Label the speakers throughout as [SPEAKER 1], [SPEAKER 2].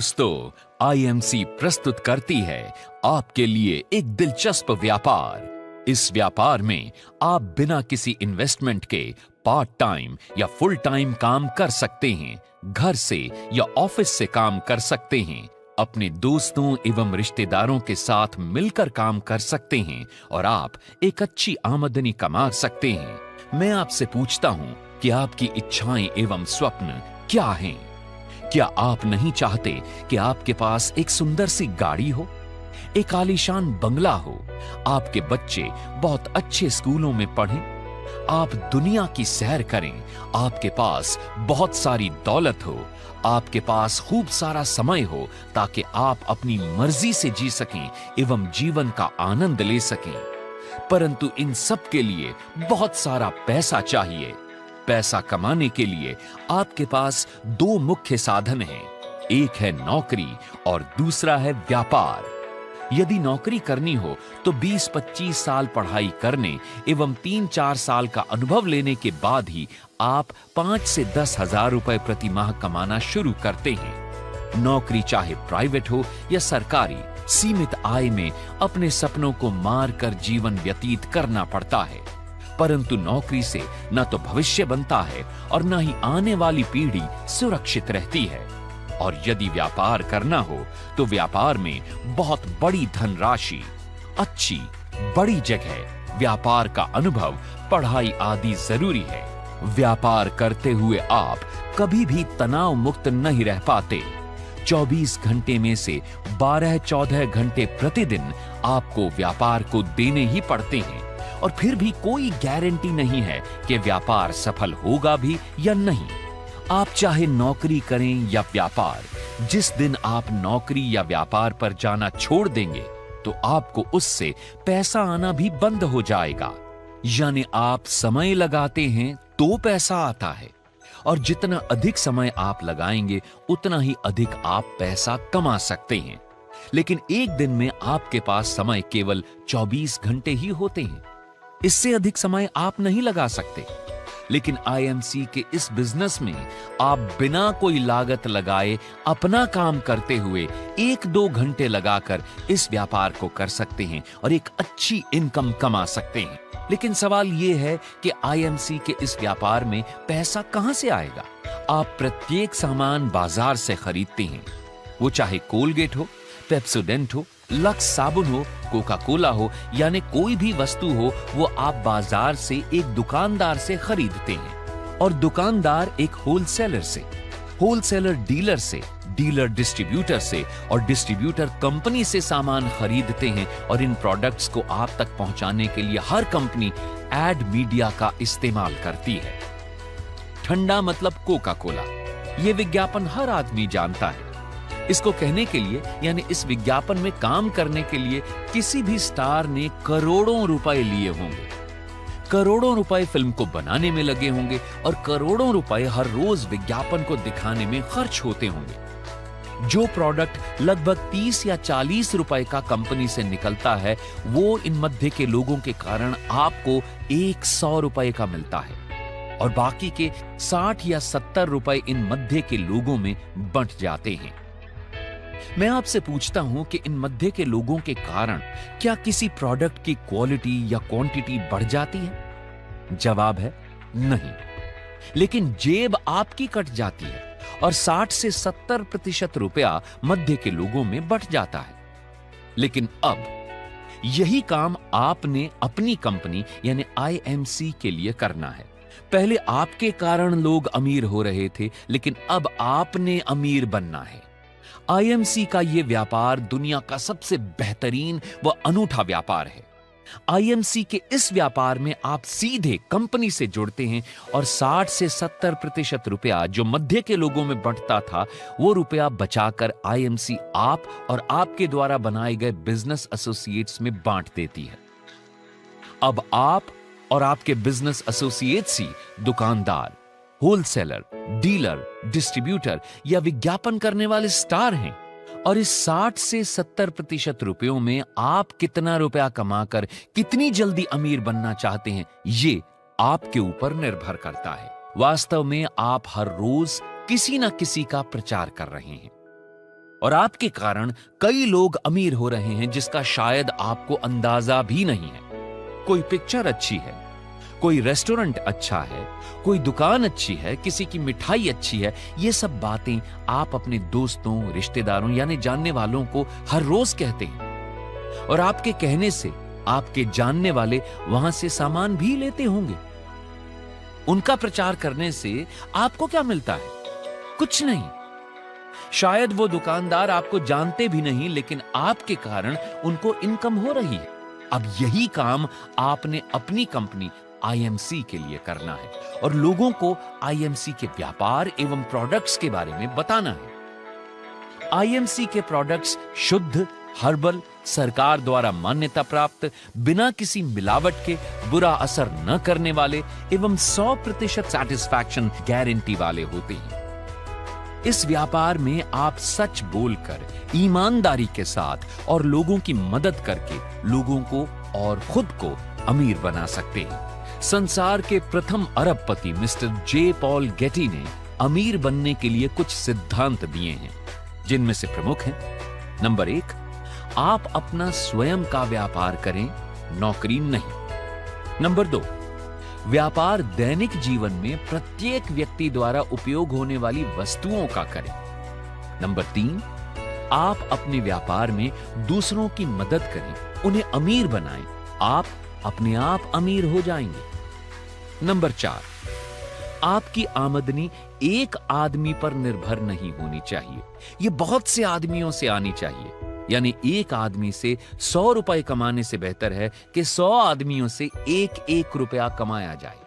[SPEAKER 1] दोस्तों, आईएमसी प्रस्तुत करती है आपके लिए एक दिलचस्प व्यापार। इस व्यापार में आप बिना किसी इन्वेस्टमेंट के पार्ट टाइम या फुल टाइम काम कर सकते हैं, घर से या ऑफिस से काम कर सकते हैं, अपने दोस्तों एवं रिश्तेदारों के साथ मिलकर काम कर सकते हैं और आप एक अच्छी आमदनी कमा सकते हैं। मैं आपसे पूछता हूं कि आपकी इच्छाएं एवं स्वप्न क्या हैं? क्या आप नहीं चाहते कि आपके पास एक सुंदर सी गाड़ी हो, एक आलीशान बंगला हो, आपके बच्चे बहुत अच्छे स्कूलों में पढ़ें, आप दुनिया की सैर करें, आपके पास बहुत सारी दौलत हो, आपके पास खूब सारा समय हो ताकि आप अपनी मर्जी से जी सकें एवं जीवन का आनंद ले सकें। परंतु इन सब के लिए बहुत सारा पैसा चाहिए। पैसा कमाने के लिए आपके पास दो मुख्य साधन हैं, एक है नौकरी और दूसरा है व्यापार। यदि नौकरी करनी हो तो 20-25 साल पढ़ाई करने एवं 3-4 साल का अनुभव लेने के बाद ही आप 5 से 10 हजार रुपए प्रति माह कमाना शुरू करते हैं। नौकरी चाहे प्राइवेट हो या सरकारी, सीमित आय में अपने सपनों को मार कर जीवन व्यतीत करना पड़ता है। परंतु नौकरी से न तो भविष्य बनता है और न ही आने वाली पीढ़ी सुरक्षित रहती है। और यदि व्यापार करना हो तो व्यापार में बहुत बड़ी धनराशि, अच्छी बड़ी जगह, व्यापार का अनुभव, पढ़ाई आदि जरूरी है। व्यापार करते हुए आप कभी भी तनाव मुक्त नहीं रह पाते। 24 घंटे में से 12-14 घंटे प्रतिदिन आपको व्यापार को देने ही पड़ते हैं और फिर भी कोई गारंटी नहीं है कि व्यापार सफल होगा भी या नहीं। आप चाहे नौकरी करें या व्यापार, जिस दिन आप नौकरी या व्यापार पर जाना छोड़ देंगे तो आपको उससे पैसा आना भी बंद हो जाएगा। यानी आप समय लगाते हैं तो पैसा आता है और जितना अधिक समय आप लगाएंगे उतना ही अधिक आप पैसा कमा सकते हैं। लेकिन एक दिन में आपके पास समय केवल 24 घंटे ही होते हैं, इससे अधिक समय आप नहीं लगा सकते। लेकिन आईएमसी के इस बिजनेस में आप बिना कोई लागत लगाए अपना काम करते हुए 1-2 घंटे लगाकर इस व्यापार को कर सकते हैं और एक अच्छी इनकम कमा सकते हैं। लेकिन सवाल यह है कि आईएमसी के इस व्यापार में पैसा कहां से आएगा? आप प्रत्येक सामान बाजार से खरीदते हैं, वो चाहे कोलगेट हो, पेप्सोडेंट हो, लक्स साबुन हो, कोका कोला हो, यानी कोई भी वस्तु हो, वो आप बाजार से एक दुकानदार से खरीदते हैं और दुकानदार एक होलसेलर से, होलसेलर डीलर से, डीलर डिस्ट्रीब्यूटर से और डिस्ट्रीब्यूटर कंपनी से सामान खरीदते हैं और इन प्रोडक्ट्स को आप तक पहुंचाने के लिए हर कंपनी एड मीडिया का इस्तेमाल करती है। ठंडा मतलब कोका कोला, यह विज्ञापन हर आदमी जानता है। इसको कहने के लिए यानी इस विज्ञापन में काम करने के लिए किसी भी स्टार ने करोड़ों रुपए लिए होंगे, करोड़ों रुपए फिल्म को बनाने में लगे होंगे और करोड़ों रुपए हर रोज विज्ञापन को दिखाने में खर्च होते होंगे। जो प्रोडक्ट लगभग 30 या 40 रुपए का कंपनी से निकलता है वो इन मध्य के लोगों के कारण आपको 100 रुपए का मिलता है और बाकी के 60 या 70 रुपए इन मध्य के लोगों में बंट जाते हैं। मैं आपसे पूछता हूं कि इन मध्य के लोगों के कारण क्या किसी प्रोडक्ट की क्वालिटी या क्वांटिटी बढ़ जाती है? जवाब है नहीं। लेकिन जेब आपकी कट जाती है और 60 से 70% रुपया मध्य के लोगों में बंट जाता है। लेकिन अब यही काम आपने अपनी कंपनी यानी आईएमसी के लिए करना है। पहले आपके कारण लोग अमीर हो रहे थे, लेकिन अब आपने अमीर बनना है। आईएमसी का यह व्यापार दुनिया का सबसे बेहतरीन व अनूठा व्यापार है। आईएमसी के इस व्यापार में आप सीधे कंपनी से जुड़ते हैं और 60 से 70% रुपया जो मध्य के लोगों में बंटता था वो रुपया बचाकर आईएमसी आप और आपके द्वारा बनाए गए बिजनेस एसोसिएट्स में बांट देती है। अब आप और आपके बिजनेस एसोसिएट्स ही दुकानदार, होलसेलर, डीलर, डिस्ट्रीब्यूटर या विज्ञापन करने वाले स्टार हैं और इस 60 से 70% रुपयों में आप कितना रुपया कमाकर कितनी जल्दी अमीर बनना चाहते हैं ये आपके ऊपर निर्भर करता है। वास्तव में आप हर रोज किसी ना किसी का प्रचार कर रहे हैं। और आपके कारण कई लोग अमीर हो रहे हैं जिसका शायद आपको अंदाजा भी नहीं है। कोई पिक्चर अच्छी है, कोई रेस्टोरेंट अच्छा है, कोई दुकान अच्छी है, किसी की मिठाई अच्छी है, ये सब बातें आप अपने दोस्तों, रिश्तेदारों यानी जानने वालों को हर रोज कहते हैं और आपके कहने से आपके जानने वाले वहां से सामान भी लेते होंगे। उनका प्रचार करने से आपको क्या मिलता है? कुछ नहीं। शायद वो दुकानदार आपको जानते भी नहीं, लेकिन आपके कारण उनको इनकम हो रही है। अब यही काम आपने अपनी कंपनी आईएमसी के लिए करना है और लोगों को आईएमसी के व्यापार एवं प्रोडक्ट्स के बारे में बताना है। आईएमसी के प्रोडक्ट्स शुद्ध, हर्बल, सरकार द्वारा मान्यता प्राप्त, बिना किसी मिलावट के, बुरा असर न करने वाले एवं 100% सैटिस्फैक्शन गारंटी वाले होते हैं। इस व्यापार में आप सच बोलकर, ईमानदारी के साथ और लोगों की मदद करके लोगों को और खुद को अमीर बना सकते हैं। संसार के प्रथम अरबपति मिस्टर जे पॉल गेटी ने अमीर बनने के लिए कुछ सिद्धांत दिए हैं, जिनमें से प्रमुख हैं: नंबर 1, आप अपना स्वयं का व्यापार करें, नौकरी नहीं। नंबर 2, व्यापार दैनिक जीवन में प्रत्येक व्यक्ति द्वारा उपयोग होने वाली वस्तुओं का करें। नंबर 3, आप अपने व्यापार में दूसरों की मदद करें, उन्हें अमीर बनाएं, आप अपने आप अमीर हो जाएंगे। नंबर 4, आपकी आमदनी एक आदमी पर निर्भर नहीं होनी चाहिए, यह बहुत से आदमियों से आनी चाहिए। यानी एक आदमी से 100 रुपए कमाने से बेहतर है कि 100 आदमियों से 1-1 रुपया कमाया जाए।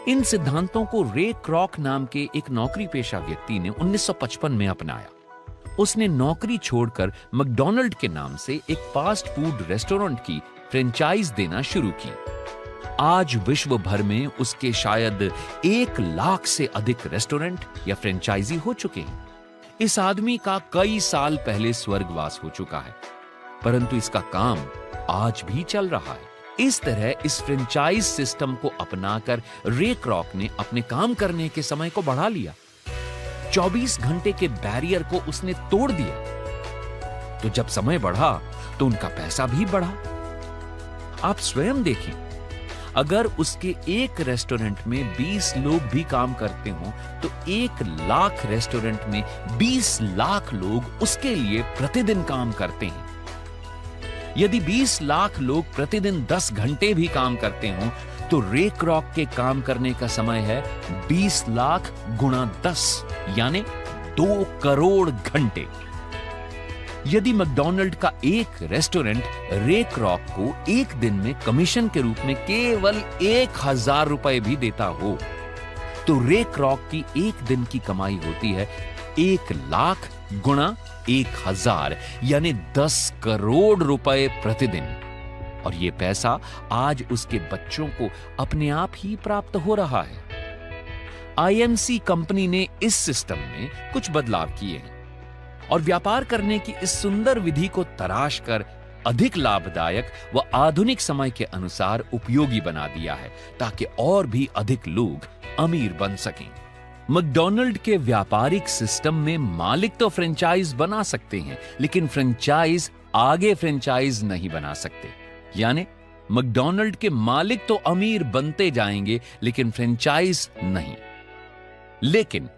[SPEAKER 1] इन सिद्धांतों को रे क्रॉक नाम के एक नौकरी पेशा व्यक्ति ने 1955 में अपनाया। उसने नौकरी छोड़कर मैकडॉनल्ड के नाम से एक फास्ट फूड रेस्टोरेंट की फ्रेंचाइज देना शुरू की। आज विश्व भर में उसके शायद 1 लाख से अधिक रेस्टोरेंट या फ्रेंचाइजी हो चुके हैं। इस आदमी का कई साल पहले स्वर्गवास हो चुका है, परंतु इसका काम आज भी चल रहा है। इस तरह इस फ्रेंचाइज सिस्टम को अपनाकर रे क्रॉक ने अपने काम करने के समय को बढ़ा लिया। 24 घंटे के बैरियर को उसने तोड़ दिया। तो जब समय बढ़ा तो उनका पैसा भी बढ़ा। आप स्वयं देखें, अगर उसके एक रेस्टोरेंट में 20 लोग भी काम करते हों तो 1 लाख रेस्टोरेंट में 20 लाख लोग उसके लिए प्रतिदिन काम करते हैं। यदि 20 लाख लोग प्रतिदिन 10 घंटे भी काम करते हों तो रे क्रॉक के काम करने का समय है 20 लाख गुणा 10 यानी 2 करोड़ घंटे। यदि मैकडॉनल्ड का एक रेस्टोरेंट रे क्रॉक को एक दिन में कमीशन के रूप में केवल 1000 रुपए भी देता हो तो रे क्रॉक की एक दिन की कमाई होती है 1 लाख गुणा 1000 यानी 10 करोड़ रुपए प्रतिदिन। और यह पैसा आज उसके बच्चों को अपने आप ही प्राप्त हो रहा है। आईएमसी कंपनी ने इस सिस्टम में कुछ बदलाव किए हैं और व्यापार करने की इस सुंदर विधि को तराश कर अधिक लाभदायक व आधुनिक समय के अनुसार उपयोगी बना दिया है ताकि और भी अधिक लोग अमीर बन सकें। मैकडॉनल्ड के व्यापारिक सिस्टम में मालिक तो फ्रेंचाइज बना सकते हैं, लेकिन फ्रेंचाइज आगे फ्रेंचाइज नहीं बना सकते। यानी मैकडॉनल्ड के मालिक तो अमीर बनते जाएंगे लेकिन फ्रेंचाइज नहीं। लेकिन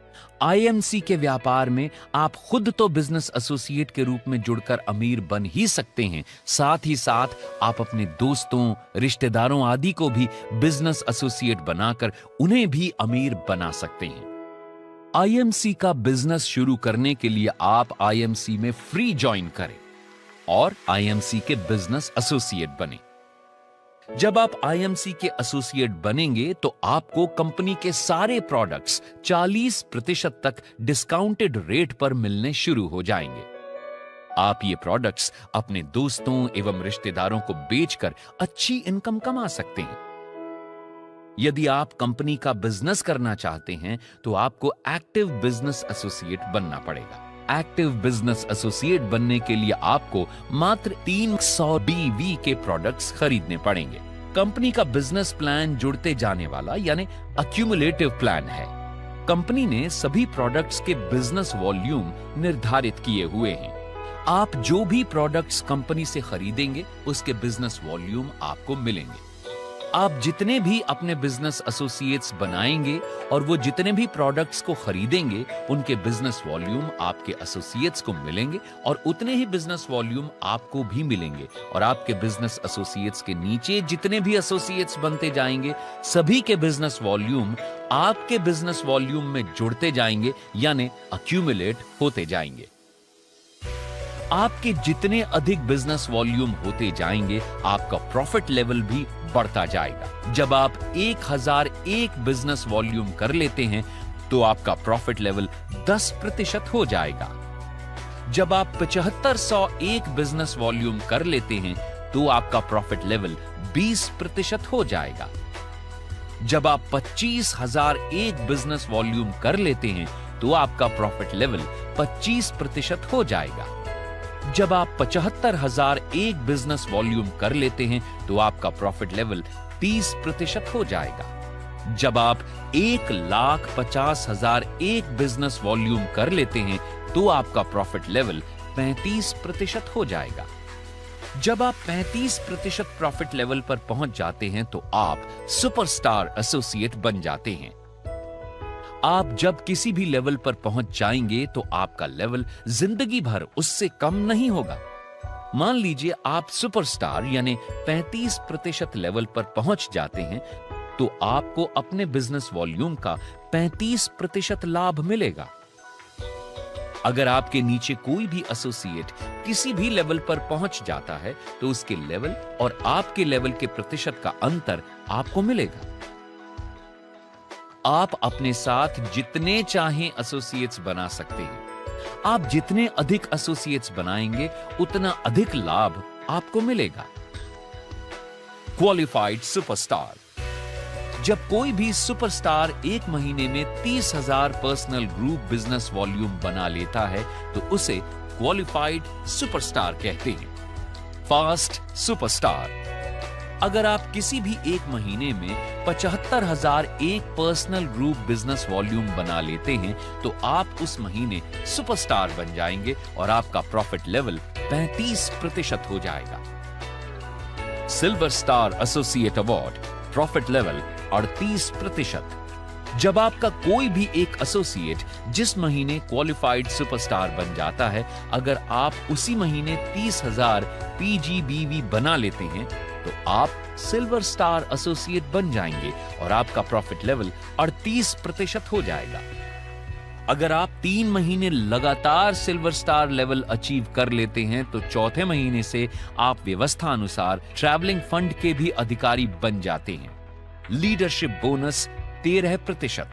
[SPEAKER 1] आईएमसी के व्यापार में आप खुद तो बिजनेस एसोसिएट के रूप में जुड़कर अमीर बन ही सकते हैं, साथ ही साथ आप अपने दोस्तों, रिश्तेदारों आदि को भी बिजनेस एसोसिएट बनाकर उन्हें भी अमीर बना सकते हैं। आईएमसी का बिजनेस शुरू करने के लिए आप आईएमसी में फ्री ज्वाइन करें और आईएमसी के बिजनेस एसोसिएट बने। जब आप आईएमसी के एसोसिएट बनेंगे तो आपको कंपनी के सारे प्रोडक्ट्स 40% तक डिस्काउंटेड रेट पर मिलने शुरू हो जाएंगे। आप ये प्रोडक्ट्स अपने दोस्तों एवं रिश्तेदारों को बेचकर अच्छी इनकम कमा सकते हैं। यदि आप कंपनी का बिजनेस करना चाहते हैं तो आपको एक्टिव बिजनेस एसोसिएट बनना पड़ेगा। एक्टिव बिजनेस एसोसिएट बनने के लिए आपको मात्र 300 BV के प्रोडक्ट्स खरीदने पड़ेंगे। कंपनी का बिजनेस प्लान जुड़ते जाने वाला यानी अक्यूमुलेटिव प्लान है। कंपनी ने सभी प्रोडक्ट्स के बिजनेस वॉल्यूम निर्धारित किए हुए हैं। आप जो भी प्रोडक्ट्स कंपनी से खरीदेंगे उसके बिजनेस वॉल्यूम आपको मिलेंगे। आप जितने भी अपने बिजनेस एसोसिएट्स बनाएंगे और वो जितने भी प्रोडक्ट्स को खरीदेंगे उनके बिजनेस वॉल्यूम आपके एसोसिएट्स को मिलेंगे और उतने ही बिजनेस वॉल्यूम आपको भी मिलेंगे। और आपके बिजनेस एसोसिएट्स के नीचे जितने भी एसोसिएट्स बनते जाएंगे सभी के बिजनेस वॉल्यूम आपके बिजनेस वॉल्यूम में जुड़ते जाएंगे, यानी अक्यूमुलेट होते जाएंगे। आपके जितने अधिक बिजनेस वॉल्यूम होते जाएंगे आपका प्रॉफिट लेवल भी बढ़ता जाएगा। जब आप 1001 बिजनेस वॉल्यूम कर लेते हैं तो आपका प्रॉफिट लेवल 10% हो जाएगा। जब आप 7501 बिजनेस वॉल्यूम कर लेते हैं तो आपका प्रॉफिट लेवल 20% हो जाएगा। जब आप 25001 बिजनेस वॉल्यूम कर लेते हैं तो आपका प्रॉफिट लेवल 25% हो जाएगा। जब आप 75001 बिजनेस वॉल्यूम कर लेते हैं तो आपका प्रॉफिट लेवल 30% हो जाएगा। जब आप 1,50,001 बिजनेस वॉल्यूम कर लेते हैं तो आपका प्रॉफिट लेवल 35% हो जाएगा। जब आप 35% प्रॉफिट लेवल पर पहुंच जाते हैं तो आप सुपरस्टार एसोसिएट बन जाते हैं। आप जब किसी भी लेवल पर पहुंच जाएंगे तो आपका लेवल जिंदगी भर उससे कम नहीं होगा। मान लीजिए आप सुपरस्टार यानी 35% लेवल पर पहुंच जाते हैं तो आपको अपने बिजनेस वॉल्यूम का 35% लाभ मिलेगा। अगर आपके नीचे कोई भी एसोसिएट किसी भी लेवल पर पहुंच जाता है तो उसके लेवल और आपके लेवल के प्रतिशत का अंतर आपको मिलेगा। आप अपने साथ जितने चाहें एसोसिएट्स बना सकते हैं। आप जितने अधिक एसोसिएट्स बनाएंगे उतना अधिक लाभ आपको मिलेगा। Qualified superstar. जब कोई भी सुपरस्टार एक महीने में 30,000 पर्सनल ग्रुप बिजनेस वॉल्यूम बना लेता है तो उसे क्वालिफाइड सुपरस्टार कहते हैं। Fast superstar. अगर आप किसी भी एक महीने में 75,001 पर्सनल ग्रुप बिजनेस वॉल्यूम बना लेते हैं तो आप उस महीने सुपरस्टार बन जाएंगे और आपका प्रॉफिट लेवल 35% हो जाएगा। Silver star associate award, profit level 38%। जब आपका कोई भी एक एसोसिएट जिस महीने क्वालिफाइड सुपरस्टार बन जाता है, अगर आप उसी महीने 30,000 पीजीबीवी बना लेते हैं तो आप सिल्वर स्टार एसोसिएट बन जाएंगे और आपका प्रॉफिट लेवल 38% हो जाएगा। अगर आप 3 महीने लगातार सिल्वर स्टार लेवल अचीव कर लेते हैं तो चौथे महीने से आप व्यवस्था अनुसार ट्रैवलिंग फंड के भी अधिकारी बन जाते हैं। Leadership bonus 13%।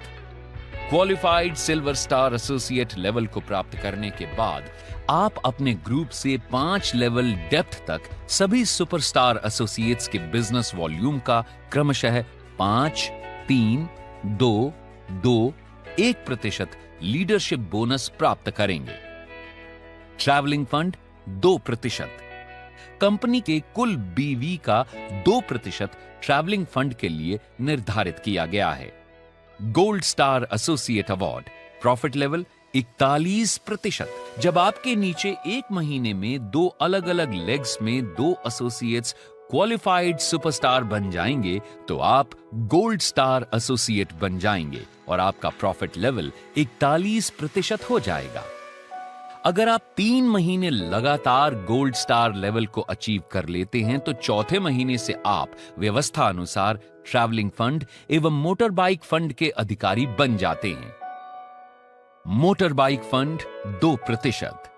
[SPEAKER 1] Qualified silver star associate level को प्राप्त करने के बाद आप अपने ग्रुप से 5 लेवल डेप्थ तक सभी सुपरस्टार एसोसिएट्स के बिजनेस वॉल्यूम का क्रमशः 5, 3, 2, 2, 1% लीडरशिप बोनस प्राप्त करेंगे। Travelling fund 2%। कंपनी के कुल बीवी का 2% ट्रैवलिंग फंड के लिए निर्धारित किया गया है। Gold star associate award, profit level 41%। जब आपके नीचे एक महीने में 2 अलग अलग लेग्स में 2 एसोसिएट्स क्वालिफाइड सुपरस्टार बन जाएंगे तो आप गोल्ड स्टार एसोसिएट बन जाएंगे और आपका प्रॉफिट लेवल 41% हो जाएगा। अगर आप 3 महीने लगातार गोल्ड स्टार लेवल को अचीव कर लेते हैं तो चौथे महीने से आप व्यवस्था अनुसार ट्रैवलिंग फंड एवं मोटर बाइक फंड के अधिकारी बन जाते हैं। Motor bike fund 2%।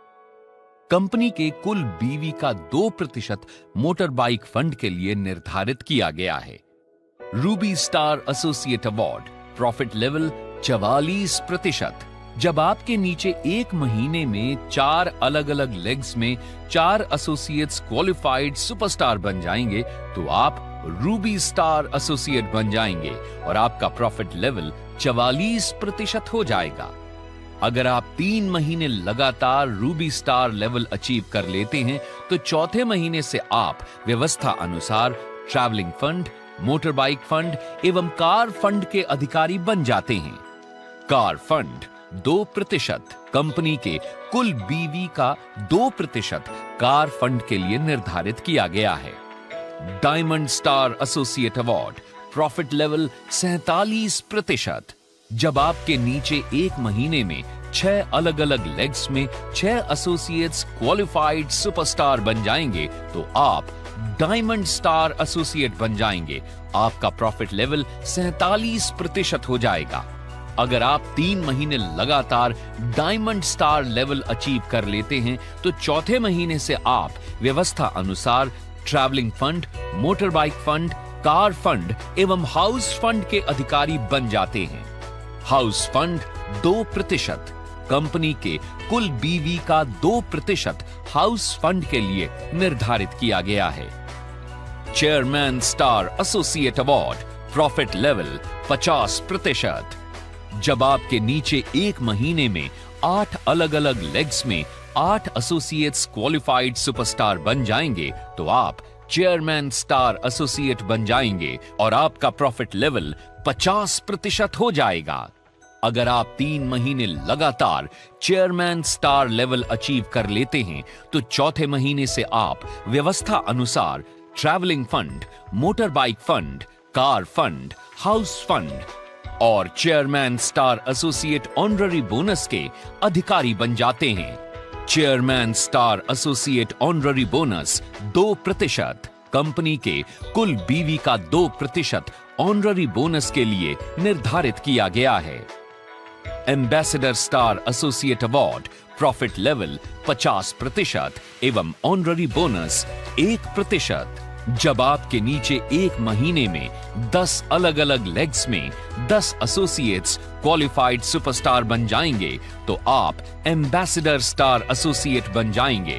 [SPEAKER 1] कंपनी के कुल बीवी का 2% मोटर बाइक फंड के लिए निर्धारित किया गया है। Ruby star associate award, profit level 44%। जब आपके नीचे एक महीने में 4 अलग अलग लेग्स में 4 एसोसिएट्स क्वालिफाइड सुपरस्टार बन जाएंगे तो आप रूबी स्टार एसोसिएट बन जाएंगे और आपका प्रॉफिट लेवल 44% हो जाएगा। अगर आप 3 महीने लगातार रूबी स्टार लेवल अचीव कर लेते हैं तो चौथे महीने से आप व्यवस्था अनुसार travelling fund, motor bike fund एवं कार फंड के अधिकारी बन जाते हैं। कार फंड 2%, कंपनी के कुल बीवी का 2% कार फंड के लिए निर्धारित किया गया है। Diamond star associate award profit level 47%। जब आपके नीचे एक महीने में 6 अलग अलग लेग्स में 6 एसोसिएट्स क्वालिफाइड सुपरस्टार बन जाएंगे तो आप डायमंड स्टार एसोसिएट बन जाएंगे। आपका प्रॉफिट लेवल 47% हो जाएगा। अगर आप 3 महीने लगातार डायमंड स्टार लेवल अचीव कर लेते हैं तो चौथे महीने से आप व्यवस्था अनुसार travelling fund, motor bike fund, car fund एवं हाउस फंड के अधिकारी बन जाते हैं। हाउस फंड 2%, कंपनी के कुल बीवी का 2% हाउस फंड के लिए निर्धारित किया गया है। Chairman star associate award profit level 50%। जब आपके नीचे एक महीने में 8 अलग अलग लेग्स में 8 एसोसिएट्स क्वालिफाइड सुपरस्टार बन जाएंगे तो आप चेयरमैन स्टार एसोसिएट बन जाएंगे और आपका प्रॉफिट लेवल 50% हो जाएगा। अगर आप 3 महीने लगातार चेयरमैन स्टार लेवल अचीव कर लेते हैं तो चौथे महीने से आप व्यवस्था अनुसार travelling fund, motor bike fund, car fund, house fund और chairman star associate honorary bonus के अधिकारी बन जाते हैं। Chairman star associate honorary bonus 2%, company के कुल बीवी का 2% ऑनररी बोनस के लिए निर्धारित किया गया है। Ambassador star associate award profit level 50% एवं ऑनररी बोनस 1%। जब आपके नीचे एक महीने में 10 अलग अलग लेग्स में 10 एसोसिएट्स क्वालिफाइड सुपरस्टार बन जाएंगे तो आप एम्बेसडर स्टार एसोसिएट बन जाएंगे।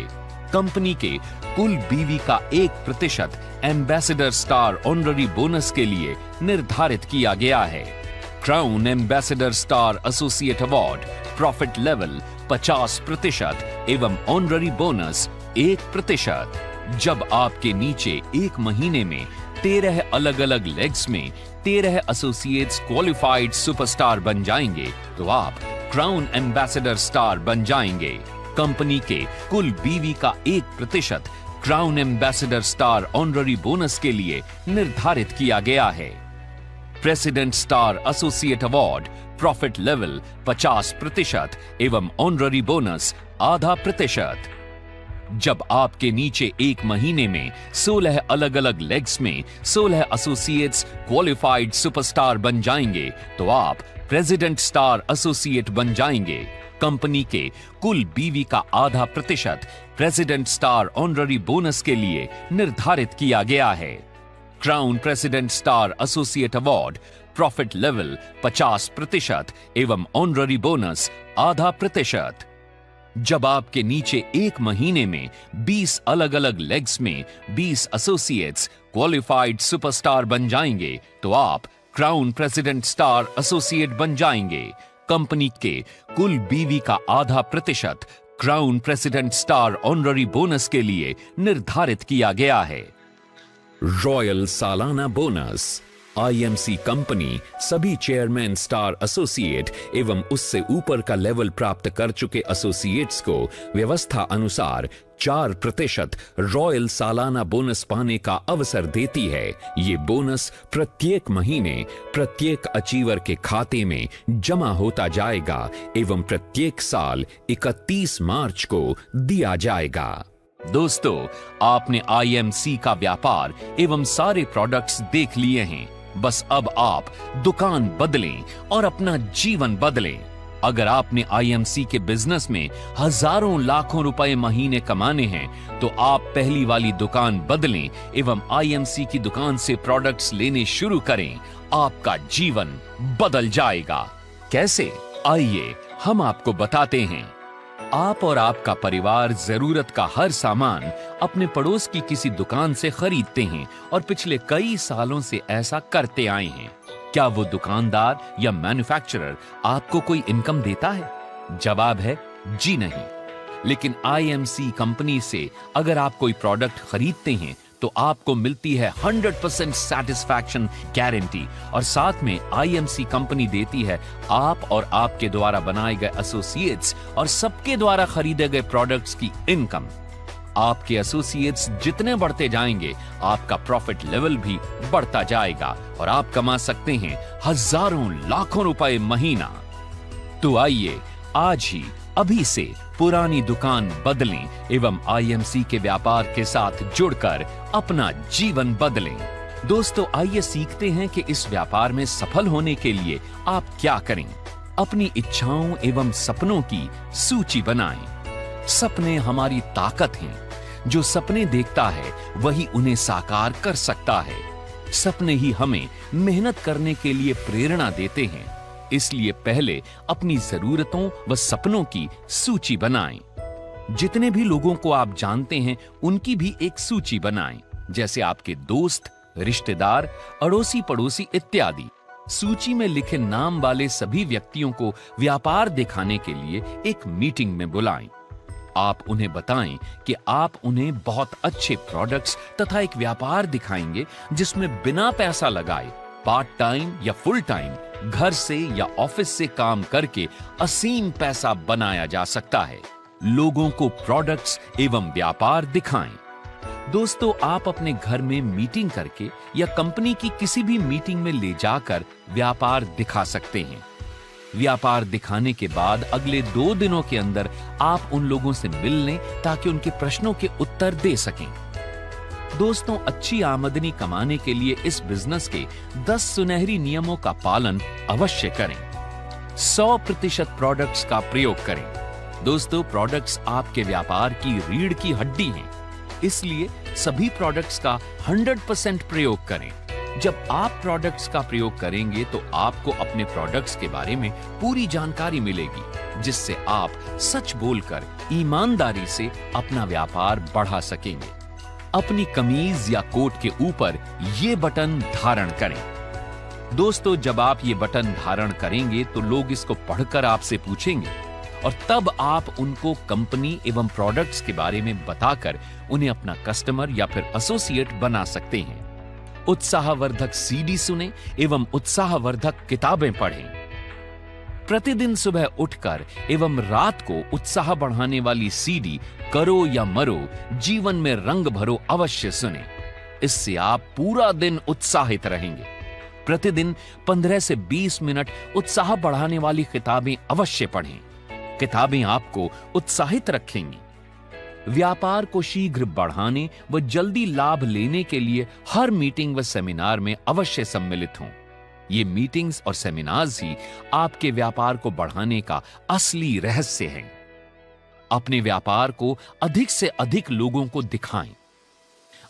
[SPEAKER 1] कंपनी के कुल बीवी का 1% एम्बेसडर स्टार ऑनररी बोनस के लिए निर्धारित किया गया है। Crown ambassador star associate award profit level 50% एवं ऑनररी बोनस 1%। जब आपके नीचे एक महीने में 13 अलग अलग लेग्स में 13 एसोसिएट्स क्वालिफाइड सुपरस्टार बन जाएंगे तो आप क्राउन एम्बेसडर स्टार बन जाएंगे। कंपनी के कुल बीवी का 1% crown ambassador star honorary bonus के लिए निर्धारित किया गया है। President star associate award profit level 50% एवं ऑनररी बोनस ½ जब आपके नीचे एक महीने में 16 अलग अलग लेग्स में 16 एसोसिएट्स क्वालिफाइड सुपरस्टार बन जाएंगे तो आप प्रेसिडेंट स्टार एसोसिएट बन जाएंगे। कंपनी के कुल बीवी का ½ प्रेसिडेंट स्टार ऑनररी बोनस के लिए निर्धारित किया गया है। Crown president star associate award profit level 50% एवं ऑनररी बोनस ½ जब आपके नीचे एक महीने में 20 अलग अलग लेग्स में 20 एसोसिएट्स क्वालिफाइड सुपरस्टार बन जाएंगे तो आप क्राउन प्रेसिडेंट स्टार एसोसिएट बन जाएंगे। कंपनी के कुल बीवी का ½ crown president star honorary bonus के लिए निर्धारित किया गया है। रॉयल सालाना बोनस आईएमसी कंपनी सभी चेयरमैन स्टार एसोसिएट एवं उससे ऊपर का लेवल प्राप्त कर चुके एसोसिएट्स को व्यवस्था अनुसार 4% रॉयल सालाना बोनस पाने का अवसर देती है। ये बोनस प्रत्येक महीने प्रत्येक अचीवर के खाते में जमा होता जाएगा एवं प्रत्येक साल 31 मार्च को दिया जाएगा। दोस्तों, आपने आईएमसी का व्यापार एवं सारे प्रोडक्ट्स देख लिए हैं। बस अब आप दुकान बदलें और अपना जीवन बदलें। अगर आपने आईएमसी के बिजनेस में हजारों लाखों रुपए महीने कमाने हैं तो आप पहली वाली दुकान बदलें एवं आईएमसी की दुकान से प्रोडक्ट्स लेने शुरू करें। आपका जीवन बदल जाएगा। कैसे? आइए हम आपको बताते हैं। आप और आपका परिवार जरूरत का हर सामान अपने पड़ोस की किसी दुकान से खरीदते हैं और पिछले कई सालों से ऐसा करते आए हैं। क्या वो दुकानदार या मैन्युफैक्चरर आपको कोई इनकम देता है? जवाब है जी नहीं। लेकिन आईएमसी कंपनी से अगर आप कोई प्रोडक्ट खरीदते हैं तो आपको मिलती है 100% सैटिस्फैक्शन गारंटी और साथ में आईएमसी कंपनी देती है आप और आपके द्वारा बनाए गए एसोसिएट्स और सबके द्वारा खरीदे गए प्रोडक्ट्स की इनकम। आपके एसोसिएट्स जितने बढ़ते जाएंगे आपका प्रॉफिट लेवल भी बढ़ता जाएगा और आप कमा सकते हैं हजारों लाखों रुपए महीना। तो आइए आज ही अभी से पुरानी दुकान बदलें एवं आईएमसी के व्यापार के साथ जुड़कर अपना जीवन बदलें। दोस्तों, आइए सीखते हैं कि इस व्यापार में सफल होने के लिए आप क्या करें। अपनी इच्छाओं एवं सपनों की सूची बनाएं। सपने हमारी ताकत हैं। जो सपने देखता है वही उन्हें साकार कर सकता है। सपने ही हमें मेहनत करने के लिए प्रेरणा देते हैं। इसलिए पहले अपनी जरूरतों व सपनों की सूची बनाएं। जितने भी लोगों को आप जानते हैं उनकी भी एक सूची बनाएं, जैसे आपके दोस्त, रिश्तेदार, अड़ोसी पड़ोसी इत्यादि। सूची में लिखे नाम वाले सभी व्यक्तियों को व्यापार दिखाने के लिए एक मीटिंग में बुलाएं। आप उन्हें बताएं कि आप उन्हें बहुत अच्छे प्रोडक्ट्स तथा एक व्यापार दिखाएंगे जिसमें बिना पैसा लगाए पार्ट टाइम या फुल टाइम घर से या ऑफिस से काम करके असीम पैसा बनाया जा सकता है। लोगों को प्रोडक्ट्स एवं व्यापार दिखाएं। दोस्तों, आप अपने घर में मीटिंग करके या कंपनी की किसी भी मीटिंग में ले जाकर व्यापार दिखा सकते हैं। व्यापार दिखाने के बाद अगले 2 दिनों के अंदर आप उन लोगों से मिल लें ताकि उनके प्रश्नों के उत्तर दे सकें। दोस्तों, अच्छी आमदनी कमाने के लिए इस बिजनेस के 10 सुनहरी नियमों का पालन अवश्य करें। 100% प्रोडक्ट्स का प्रयोग करें। दोस्तों, प्रोडक्ट्स आपके व्यापार की रीढ़ की हड्डी हैं, इसलिए सभी प्रोडक्ट्स का 100% प्रयोग करें। जब आप प्रोडक्ट्स का प्रयोग करेंगे तो आपको अपने प्रोडक्ट्स के बारे में पूरी जानकारी मिलेगी, जिससे आप सच बोलकर ईमानदारी से अपना व्यापार बढ़ा सकेंगे। अपनी कमीज या कोट के ऊपर ये बटन धारण करें। दोस्तों, जब आप ये बटन धारण करेंगे तो लोग इसको पढ़कर आपसे पूछेंगे और तब आप उनको कंपनी एवं प्रोडक्ट्स के बारे में बताकर उन्हें अपना कस्टमर या फिर एसोसिएट बना सकते हैं। उत्साहवर्धक सीडी सुने एवं उत्साहवर्धक किताबें पढ़ें। प्रतिदिन सुबह उठकर एवं रात को उत्साह बढ़ाने वाली सीडी करो या मरो, जीवन में रंग भरो अवश्य सुने। इससे आप पूरा दिन उत्साहित रहेंगे। प्रतिदिन 15 से 20 मिनट उत्साह बढ़ाने वाली किताबें अवश्य पढ़ें। किताबें आपको उत्साहित रखेंगी। व्यापार को शीघ्र बढ़ाने व जल्दी लाभ लेने के लिए हर मीटिंग व सेमिनार में अवश्य सम्मिलित हों। ये मीटिंग्स और सेमिनार्स ही आपके व्यापार को बढ़ाने का असली रहस्य है। अपने व्यापार को अधिक से अधिक लोगों को दिखाएं।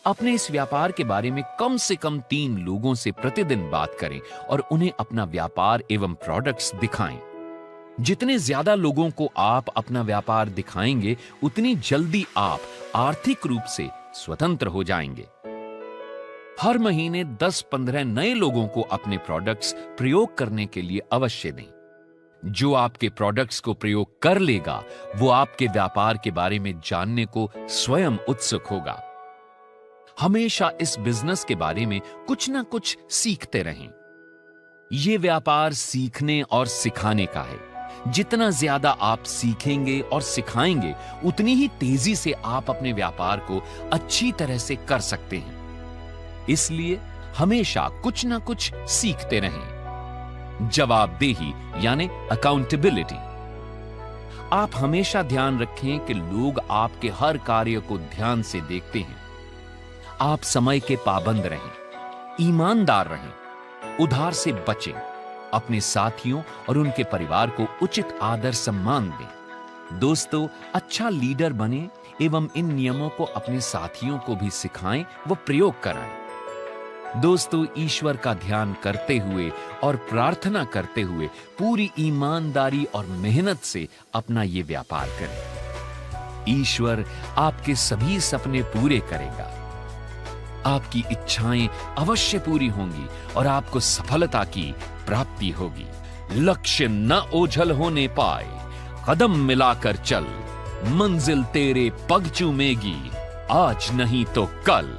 [SPEAKER 1] अपने इस व्यापार के बारे में कम से कम 3 लोगों से प्रतिदिन बात करें और उन्हें अपना व्यापार एवं प्रोडक्ट्स दिखाएं। जितने ज्यादा लोगों को आप अपना व्यापार दिखाएंगे, उतनी जल्दी आप आर्थिक रूप से स्वतंत्र हो जाएंगे। हर महीने 10-15 नए लोगों को अपने प्रोडक्ट्स प्रयोग करने के लिए अवश्य दें। जो आपके प्रोडक्ट्स को प्रयोग कर लेगा, वो आपके व्यापार के बारे में जानने को स्वयं उत्सुक होगा। हमेशा इस बिजनेस के बारे में कुछ ना कुछ सीखते रहें। यह व्यापार सीखने और सिखाने का है। जितना ज्यादा आप सीखेंगे और सिखाएंगे, उतनी ही तेजी से आप अपने व्यापार को अच्छी तरह से कर सकते हैं। इसलिए हमेशा कुछ ना कुछ सीखते रहें। जवाबदेही यानी अकाउंटेबिलिटी। आप हमेशा ध्यान रखें कि लोग आपके हर कार्य को ध्यान से देखते हैं। आप समय के पाबंद रहें, ईमानदार रहें, उधार से बचें। अपने साथियों और उनके परिवार को उचित आदर सम्मान दें। दोस्तों, अच्छा लीडर बने एवं इन नियमों को अपने साथियों को भी सिखाएं व प्रयोग कराएं। दोस्तों, ईश्वर का ध्यान करते हुए और प्रार्थना करते हुए पूरी ईमानदारी और मेहनत से अपना ये व्यापार करें। ईश्वर आपके सभी सपने पूरे करेगा। आपकी इच्छाएं अवश्य पूरी होंगी और आपको सफलता की प्राप्ति होगी। लक्ष्य न ओझल होने पाए, कदम मिलाकर चल, मंजिल तेरे पग चूमेगी, आज नहीं तो कल।